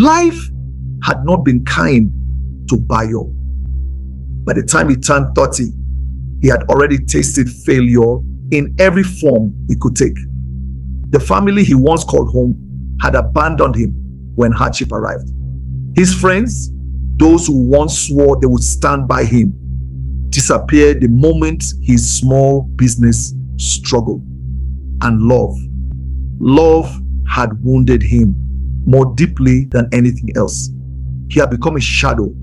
Life had not been kind to Bayo. By the time he turned 30, he had already tasted failure in every form it could take. The family he once called home had abandoned him when hardship arrived. His friends, those who once swore they would stand by him, disappeared the moment his small business struggled. And love had wounded him more deeply than anything else. He had become a shadow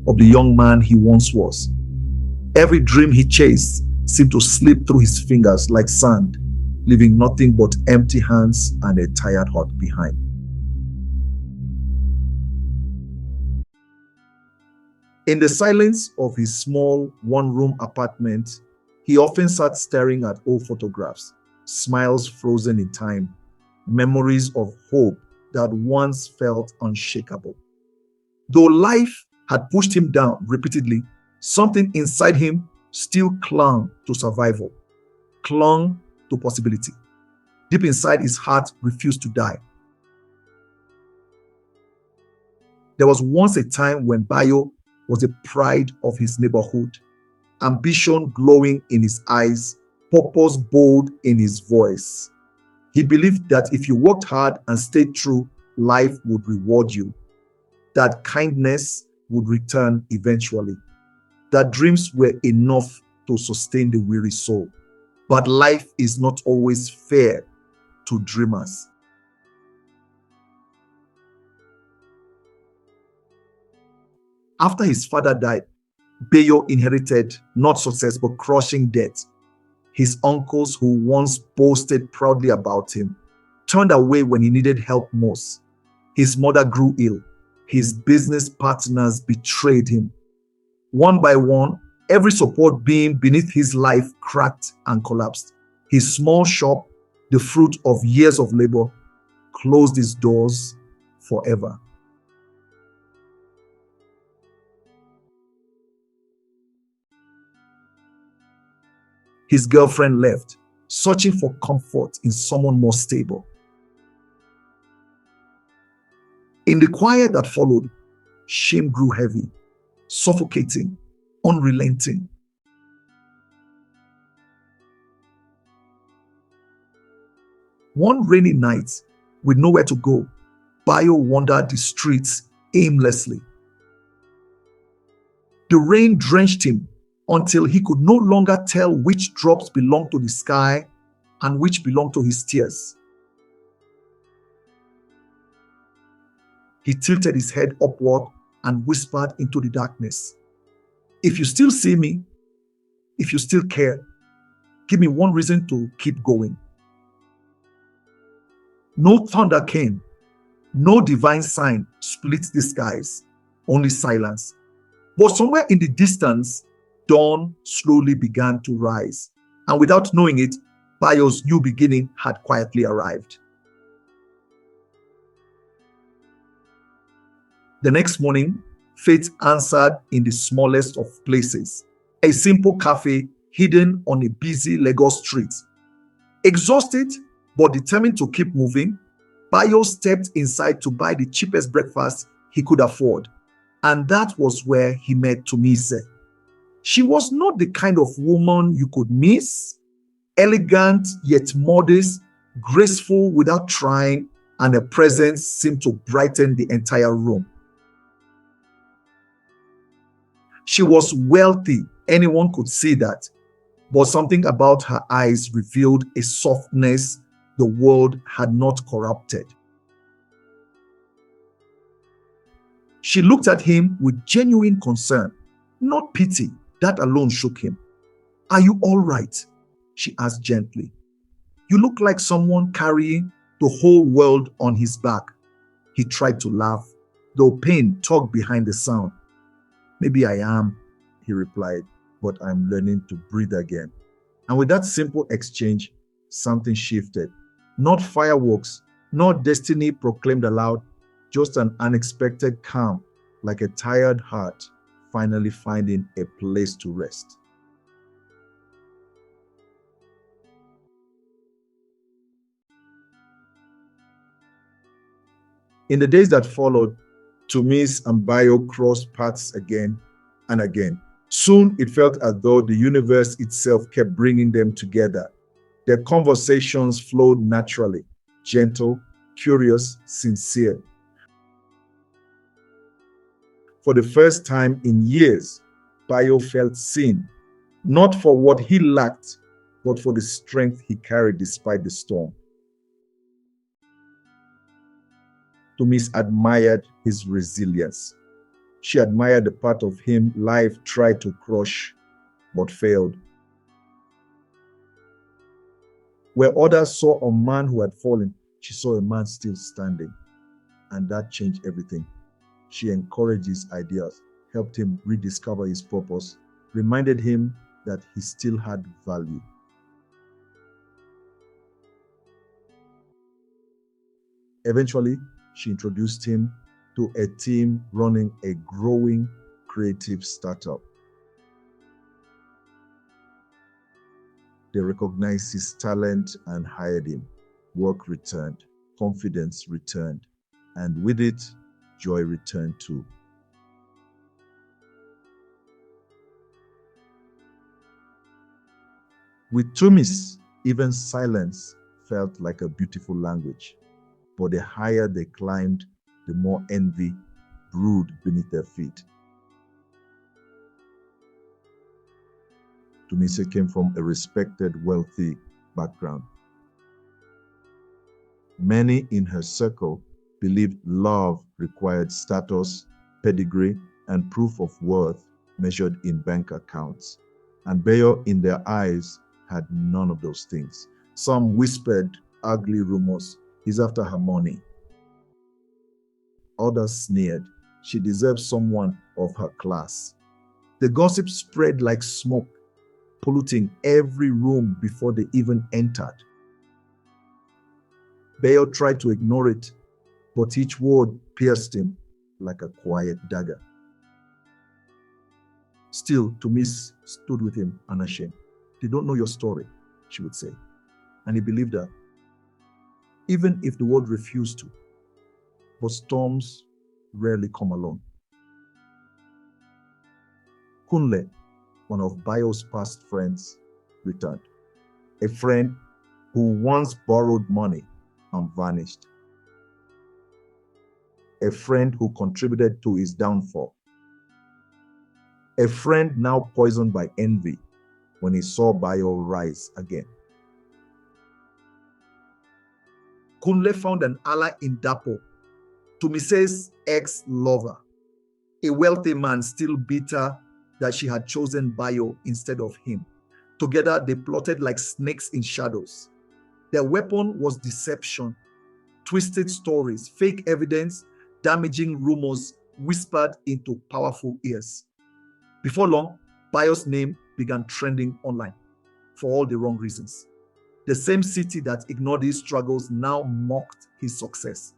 of the young man he once was. Every dream he chased seemed to slip through his fingers like sand, leaving nothing but empty hands and a tired heart behind. In the silence of his small one-room apartment, he often sat staring at old photographs, smiles frozen in time, memories of hope that once felt unshakable. Though life had pushed him down repeatedly, something inside him still clung to survival, clung to possibility. Deep inside, his heart refused to die. There was once a time when Bayo was the pride of his neighborhood, ambition glowing in his eyes, purpose bold in his voice. He believed that if you worked hard and stayed true, life would reward you, that kindness would return eventually, that dreams were enough to sustain the weary soul. But life is not always fair to dreamers. After his father died, Bayo inherited not success but crushing debt. His uncles, who once boasted proudly about him, turned away when he needed help most. His mother grew ill. His business partners betrayed him. One by one, every support beam beneath his life cracked and collapsed. His small shop, the fruit of years of labor, closed its doors forever. His girlfriend left, searching for comfort in someone more stable. In the quiet that followed, shame grew heavy, suffocating, unrelenting. One rainy night, with nowhere to go, Bayo wandered the streets aimlessly. The rain drenched him until he could no longer tell which drops belonged to the sky and which belonged to his tears. He tilted his head upward and whispered into the darkness, "If you still see me, if you still care, give me one reason to keep going." No thunder came, no divine sign split the skies, only silence. But somewhere in the distance, dawn slowly began to rise, and without knowing it, Bayo's new beginning had quietly arrived. The next morning, fate answered in the smallest of places, a simple cafe hidden on a busy Lagos street. Exhausted but determined to keep moving, Bayo stepped inside to buy the cheapest breakfast he could afford, and that was where he met Tumise. She was not the kind of woman you could miss, elegant yet modest, graceful without trying, and her presence seemed to brighten the entire room. She was wealthy, anyone could see that, but something about her eyes revealed a softness the world had not corrupted. She looked at him with genuine concern, not pity. That alone shook him. "Are you all right?" she asked gently. "You look like someone carrying the whole world on his back." He tried to laugh, though pain tugged behind the sound. "Maybe I am," he replied, "but I'm learning to breathe again." And with that simple exchange, something shifted. Not fireworks, not destiny proclaimed aloud, just an unexpected calm, like a tired heart finally finding a place to rest. In the days that followed, Tumis and Bayo crossed paths again and again. Soon it felt as though the universe itself kept bringing them together. Their conversations flowed naturally, gentle, curious, sincere. For the first time in years, Bayo felt seen, not for what he lacked, but for the strength he carried despite the storm. Tumis admired his resilience. She admired the part of him life tried to crush but failed. Where others saw a man who had fallen, she saw a man still standing, and that changed everything. She encouraged his ideas, helped him rediscover his purpose, reminded him that he still had value. Eventually, she introduced him to a team running a growing creative startup. They recognized his talent and hired him. Work returned, confidence returned, and with it, joy returned too. With Tumis, even silence felt like a beautiful language. But the higher they climbed, the more envy brewed beneath their feet. Tumise came from a respected, wealthy background. Many in her circle believed love required status, pedigree, and proof of worth measured in bank accounts. And Bayo, in their eyes, had none of those things. Some whispered ugly rumors. He's after her money. Others sneered. She deserves someone of her class. The gossip spread like smoke, polluting every room before they even entered. Bayo tried to ignore it, but each word pierced him like a quiet dagger. Still, Tumis stood with him unashamed. They don't know your story, she would say. And he believed her, even if the world refused to. But storms rarely come alone. Kunle, one of Bayo's past friends, returned. A friend who once borrowed money and vanished. A friend who contributed to his downfall. A friend now poisoned by envy when he saw Bayo rise again. Kunle found an ally in Dapo, Tumise's ex-lover, a wealthy man still bitter that she had chosen Bayo instead of him. Together, they plotted like snakes in shadows. Their weapon was deception, twisted stories, fake evidence, damaging rumors whispered into powerful ears. Before long, Bayo's name began trending online for all the wrong reasons. The same city that ignored his struggles now mocked his success.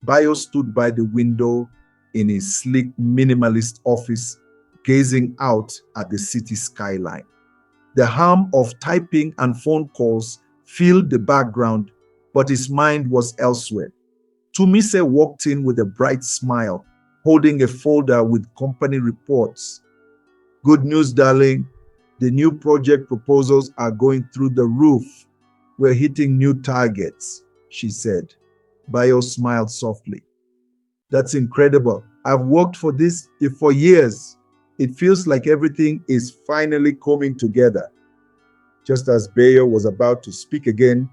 Bayo stood by the window in his sleek minimalist office, gazing out at the city skyline. The hum of typing and phone calls filled the background, but his mind was elsewhere. Tumise walked in with a bright smile, holding a folder with company reports. Good news, darling. The new project proposals are going through the roof. We're hitting new targets, she said. Bayo smiled softly. That's incredible. I've worked for this for years. It feels like everything is finally coming together. Just as Bayo was about to speak again,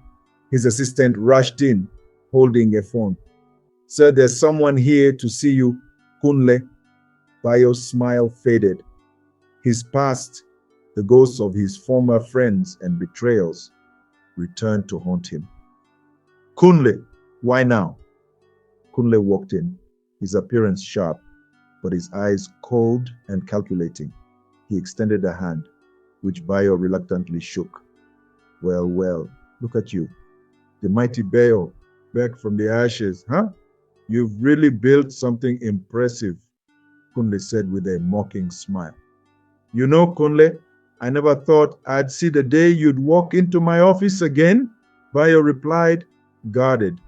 his assistant rushed in, holding a phone. Sir, there's someone here to see you, Kunle. Bayo's smile faded. His past, the ghosts of his former friends and betrayals, returned to haunt him. Kunle, why now? Kunle walked in, his appearance sharp, but his eyes cold and calculating. He extended a hand, which Bayo reluctantly shook. Well, look at you. The mighty Bayo, back from the ashes, huh? You've really built something impressive, Kunle said with a mocking smile. You know, Kunle, I never thought I'd see the day you'd walk into my office again. Bayo replied, guarded.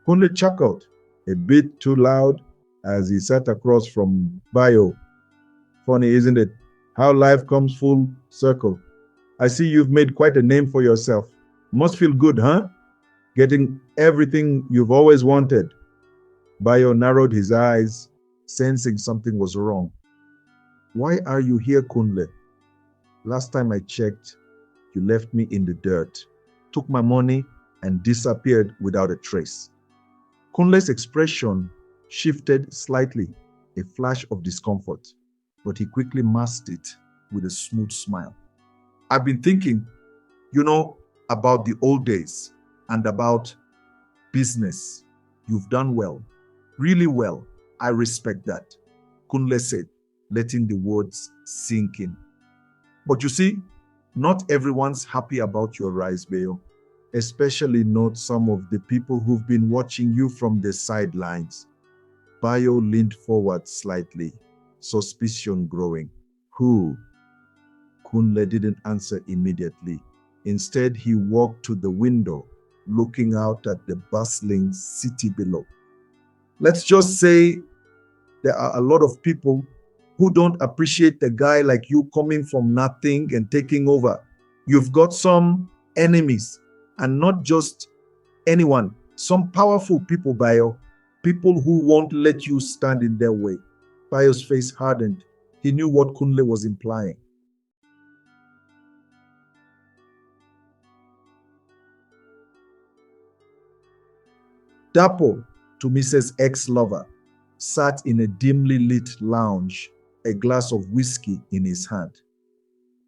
Kunle chuckled, a bit too loud, as he sat across from Bayo. Funny, isn't it? How life comes full circle. I see you've made quite a name for yourself. Must feel good, huh? Getting everything you've always wanted. Bayo narrowed his eyes, sensing something was wrong. Why are you here, Kunle? Last time I checked, you left me in the dirt, took my money, and disappeared without a trace. Kunle's expression shifted slightly, a flash of discomfort, but he quickly masked it with a smooth smile. I've been thinking, about the old days and about business. You've done well, really well. I respect that, Kunle said, letting the words sink in. But you see, not everyone's happy about your rise, Bayo, especially not some of the people who've been watching you from the sidelines. Bayo leaned forward slightly, suspicion growing. Who? Kunle didn't answer immediately. Instead, he walked to the window, looking out at the bustling city below. Let's just say there are a lot of people who don't appreciate a guy like you coming from nothing and taking over. You've got some enemies, and not just anyone, some powerful people, Bayo, people who won't let you stand in their way. Bayo's face hardened. He knew what Kunle was implying. Dapo, to Mrs. ex-lover, sat in a dimly lit lounge, a glass of whiskey in his hand.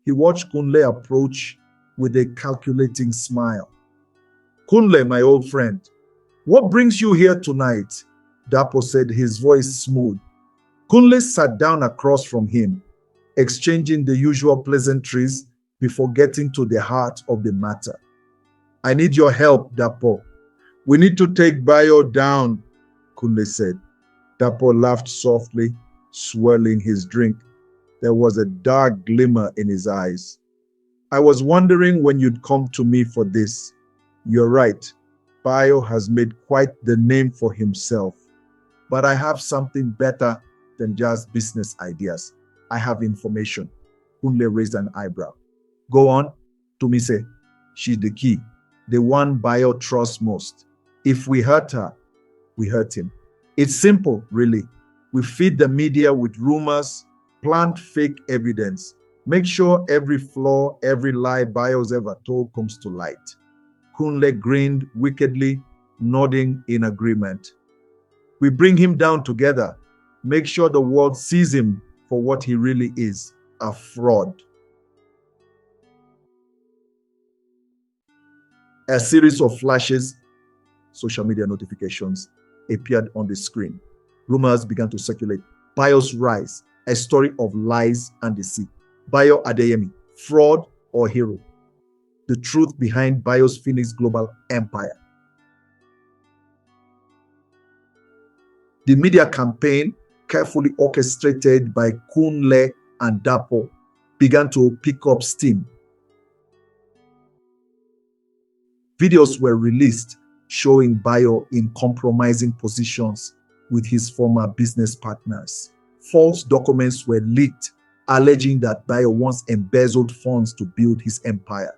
He watched Kunle approach with a calculating smile. Kunle, my old friend, what brings you here tonight? Dapo said, his voice smooth. Kunle sat down across from him, exchanging the usual pleasantries before getting to the heart of the matter. I need your help, Dapo. We need to take Bayo down, Kunle said. Dapo laughed softly, swirling his drink. There was a dark glimmer in his eyes. I was wondering when you'd come to me for this. You're right. Bayo has made quite the name for himself. But I have something better than just business ideas. I have information. Kunle raised an eyebrow. Go on, Tumise. She's the key, the one Bayo trusts most. If we hurt her, we hurt him. It's simple, really. We feed the media with rumors, plant fake evidence, make sure every flaw, every lie Bayo's ever told comes to light. Kunle grinned wickedly, nodding in agreement. We bring him down together, make sure the world sees him for what he really is, a fraud. A series of flashes, social media notifications, appeared on the screen. Rumors began to circulate. Bayo's rise, a story of lies and deceit. Bayo Adeyemi, fraud or hero? The truth behind Bayo's Phoenix global empire. The media campaign, carefully orchestrated by Kunle and Dapo, began to pick up steam. Videos were released showing Bayo in compromising positions with his former business partners. False documents were leaked alleging that Bayo once embezzled funds to build his empire.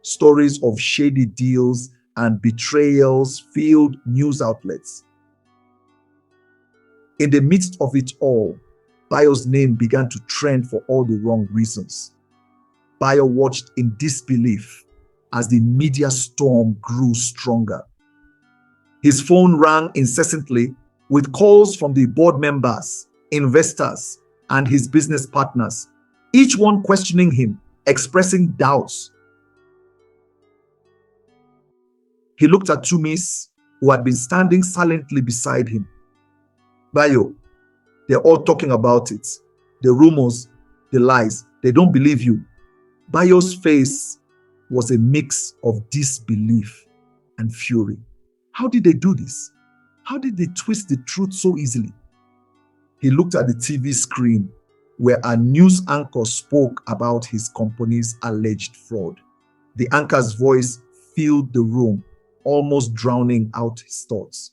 Stories of shady deals and betrayals filled news outlets. In the midst of it all, Bayo's name began to trend for all the wrong reasons. Bayo watched in disbelief as the media storm grew stronger. His phone rang incessantly with calls from the board members, investors, and his business partners, each one questioning him, expressing doubts. He looked at Tumis, who had been standing silently beside him. Bayo, they're all talking about it. The rumors, the lies, they don't believe you. Bayo's face was a mix of disbelief and fury. How did they do this? How did they twist the truth so easily? He looked at the TV screen where a news anchor spoke about his company's alleged fraud. The anchor's voice filled the room, almost drowning out his thoughts.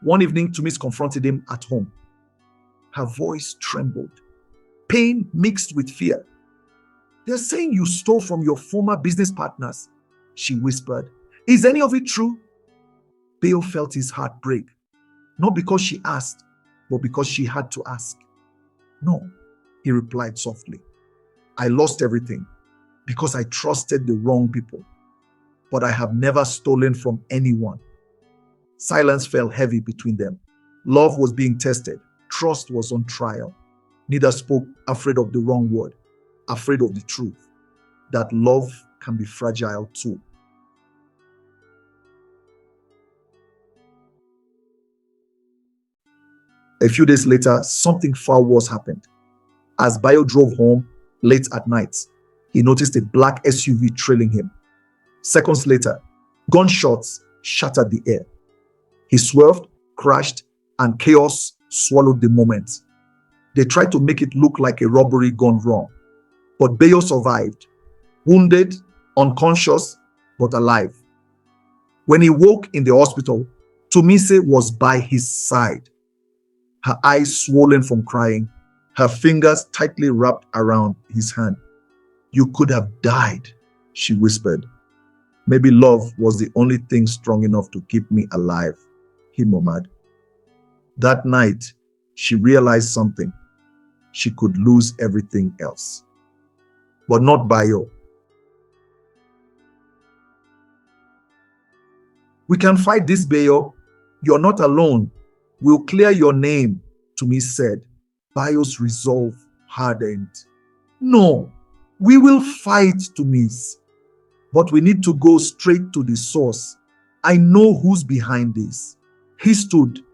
One evening, Tumis confronted him at home. Her voice trembled, pain mixed with fear. "They're saying you stole from your former business partners," she whispered. "Is any of it true?" Bayo felt his heart break, not because she asked, but because she had to ask. "No," he replied softly. "I lost everything because I trusted the wrong people. But I have never stolen from anyone." Silence fell heavy between them. Love was being tested. Trust was on trial. Neither spoke, afraid of the wrong word, afraid of the truth, that love can be fragile too. A few days later, something far worse happened. As Bayo drove home late at night, he noticed a black SUV trailing him. Seconds later, gunshots shattered the air. He swerved, crashed, and chaos swallowed the moment. They tried to make it look like a robbery gone wrong. But Bayo survived, wounded, unconscious, but alive. When he woke in the hospital, Tumise was by his side, her eyes swollen from crying, her fingers tightly wrapped around his hand. "You could have died," she whispered. "Maybe love was the only thing strong enough to keep me alive," he murmured. That night, she realized something. She could lose everything else, but not Bayo. "We can fight this, Bayo. You're not alone. We'll clear your name," Tumis said. Bayo's resolve hardened. "No, we will fight, Tumis. But we need to go straight to the source. I know who's behind this." He stood,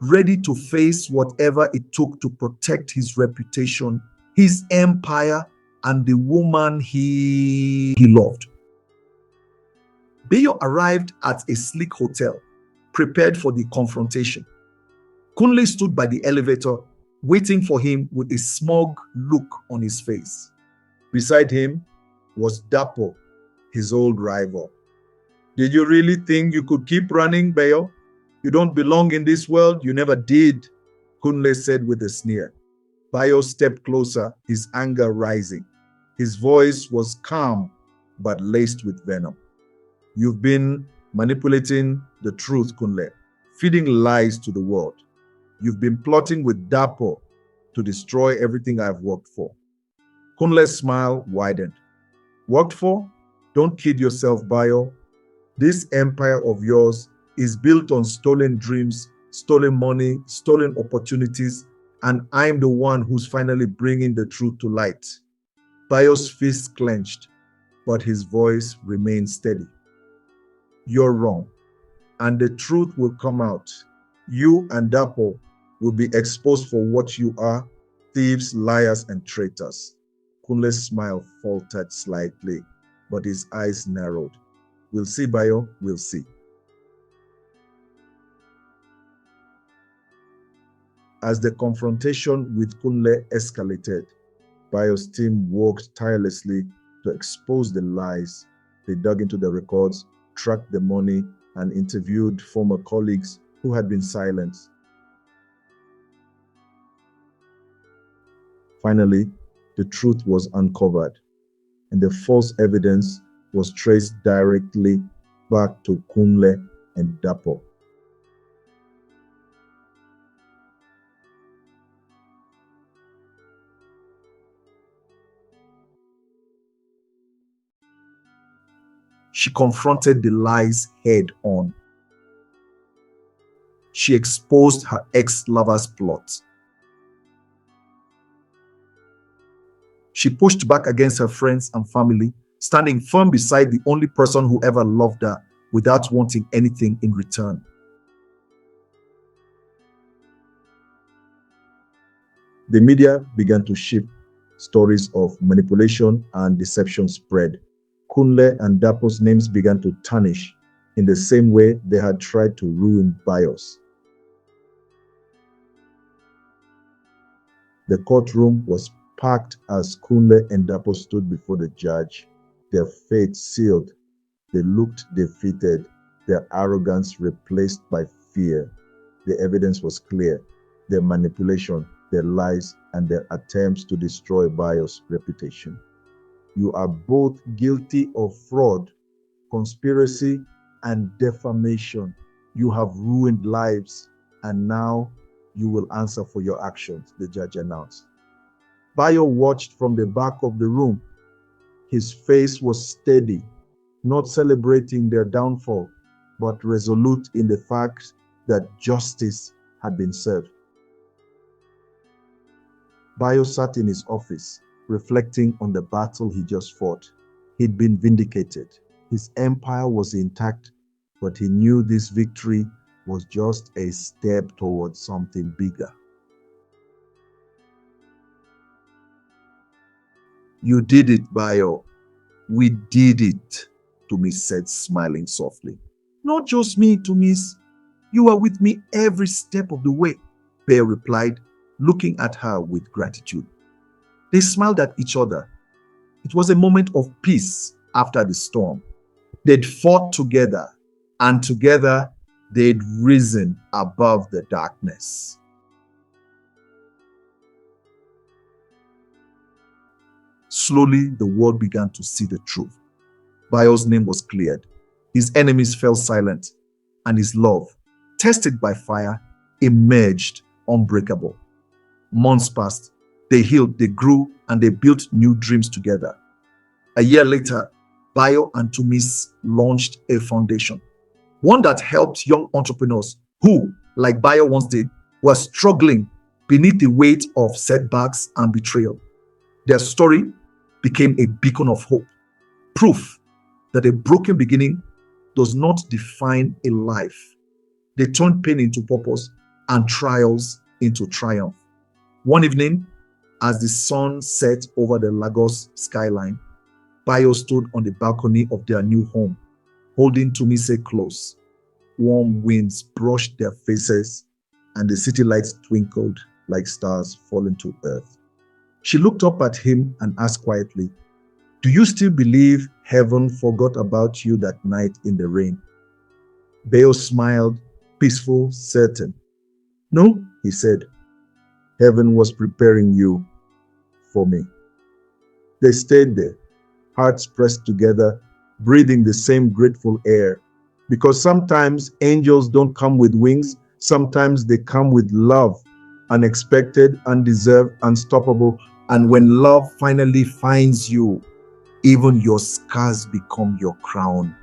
ready to face whatever it took to protect his reputation, his empire, and the woman he loved. Bayo arrived at a sleek hotel, prepared for the confrontation. Kunle stood by the elevator, waiting for him with a smug look on his face. Beside him was Dapo, his old rival. "Did you really think you could keep running, Bayo? You don't belong in this world. You never did," Kunle said with a sneer. Bayo stepped closer, his anger rising. His voice was calm, but laced with venom. "You've been manipulating the truth, Kunle, feeding lies to the world. You've been plotting with Dapo to destroy everything I've worked for." Kunle's smile widened. "Worked for? Don't kid yourself, Bayo. This empire of yours is built on stolen dreams, stolen money, stolen opportunities, and I'm the one who's finally bringing the truth to light." Bayo's fist clenched, but his voice remained steady. "You're wrong, and the truth will come out. You and Dapo will be exposed for what you are, thieves, liars, and traitors." Kunle's smile faltered slightly, but his eyes narrowed. "We'll see, Bayo, we'll see." As the confrontation with Kunle escalated, Bayo's team worked tirelessly to expose the lies. They dug into the records, tracked the money, and interviewed former colleagues who had been silenced. Finally, the truth was uncovered, and the false evidence was traced directly back to Kunle and Dapo. She confronted the lies head on. She exposed her ex-lover's plot. She pushed back against her friends and family, standing firm beside the only person who ever loved her without wanting anything in return. The media began to shift. Stories of manipulation and deception spread. Kunle and Dapo's names began to tarnish in the same way they had tried to ruin Bayo's. The courtroom was packed as Kunle and Dapo stood before the judge, their fate sealed. They looked defeated, their arrogance replaced by fear. The evidence was clear: their manipulation, their lies, and their attempts to destroy Bayo's reputation. You are both guilty of fraud, conspiracy, and defamation. You have ruined lives, and now you will answer for your actions, the judge announced. Bayo watched from the back of the room. His face was steady, not celebrating their downfall, but resolute in the fact that justice had been served. Bayo sat in his office, reflecting on the battle he just fought. He'd been vindicated. His empire was intact, but he knew this victory was just a step towards something bigger. You did it, Bayo. We did it, Tumis said, smiling softly. Not just me, Tumis. You were with me every step of the way, Bayo replied, looking at her with gratitude. They smiled at each other. It was a moment of peace after the storm. They'd fought together, and together they'd risen above the darkness. Slowly, the world began to see the truth. Bayo's name was cleared. His enemies fell silent, and his love, tested by fire, emerged unbreakable. Months passed. They healed, they grew, and they built new dreams together. A year later, Bayo and Tumis launched a foundation, one that helped young entrepreneurs who, like Bayo once did, were struggling beneath the weight of setbacks and betrayal. Their story became a beacon of hope, proof that a broken beginning does not define a life. They turned pain into purpose and trials into triumph. One evening, as the sun set over the Lagos skyline, Bayo stood on the balcony of their new home, holding Tumise close. Warm winds brushed their faces, and the city lights twinkled like stars falling to earth. She looked up at him and asked quietly, "Do you still believe heaven forgot about you that night in the rain?" Bayo smiled, peaceful, certain. "No," he said. "Heaven was preparing you for me." They stayed there, hearts pressed together, breathing the same grateful air. Because sometimes angels don't come with wings, sometimes they come with love, unexpected, undeserved, unstoppable. And when love finally finds you, even your scars become your crown.